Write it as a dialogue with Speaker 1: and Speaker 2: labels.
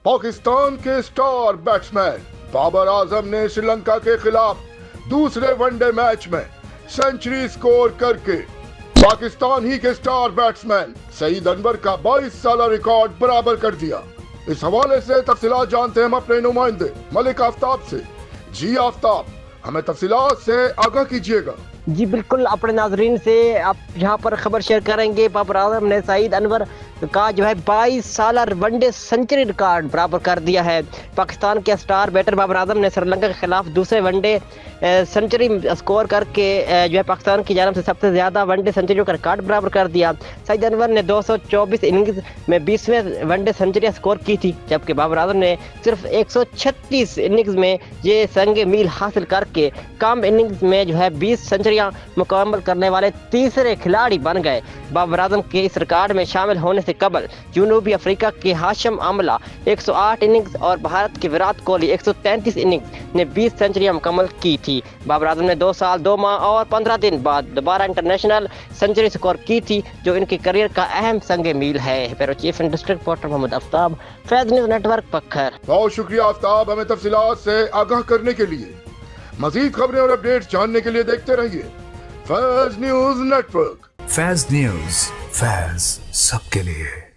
Speaker 1: پاکستان کے star batsman Babar Azam نے سری لنکا کے خلاف دوسرے ون ڈے میچ میں سینچری سکور کر کے پاکستان ہی کے سٹار بیٹسمین سعید انور کا 22 سالہ ریکارڈ برابر کر دیا۔ اس حوالے سے تفصیلات جانتے ہیں ہم اپنے نمائندے ملک آفتاب سے۔ جی آفتاب، ہمیں تفصیلات سے آگاہ کیجیے گا۔
Speaker 2: جی بالکل، اپنے ناظرین سے آپ یہاں پر خبر شیئر کریں گے۔ بابر اعظم نے سعید انور کا 22 سالہ ون ڈے سنچری ریکارڈ برابر کر دیا ہے۔ پاکستان کے سٹار بیٹر بابر اعظم نے سری لنکا کے خلاف دوسرے ون ڈے سنچری اسکور کر کے پاکستان کی جانب سے سب سے زیادہ ون ڈے سنچریوں کا ریکارڈ برابر کر دیا۔ سعید انور نے 224 اننگز میں 20ویں ون ڈے سنچری اسکور کی تھی، جبکہ بابر اعظم نے صرف 136 اننگز میں یہ سنگ میل حاصل کر کے کم اننگز میں 20 سنچریاں مکمل کرنے والے تیسرے کھلاڑی بن گئے۔ بابر اعظم کے اس ریکارڈ میں شامل ہونے سے قبل جنوبی افریقہ کے ہاشم املہ 108 اننگز اور بھارت کے وراٹ کوہلی 133 اننگز نے 20 سنچریاں مکمل کی تھی۔ بابر اعظم نے 2 سال 2 ماہ اور 15 دن بعد دوبارہ انٹرنیشنل سنچری سکور کی تھی، جو ان کے کریئر کا اہم سنگ میل ہے۔ Bureau chief and district reporter Muhammad Aftab, Faiz news network, Pakhar.
Speaker 1: بہت شکریہ آفتاب، ہمیں تفصیلات سے آگاہ کرنے کے لیے۔ مزید خبریں اور اپڈیٹس جاننے کے لیے دیکھتے رہیے فیض نیوز نیٹ ورک۔
Speaker 3: فیض نیوز، فیض سب کے لیے۔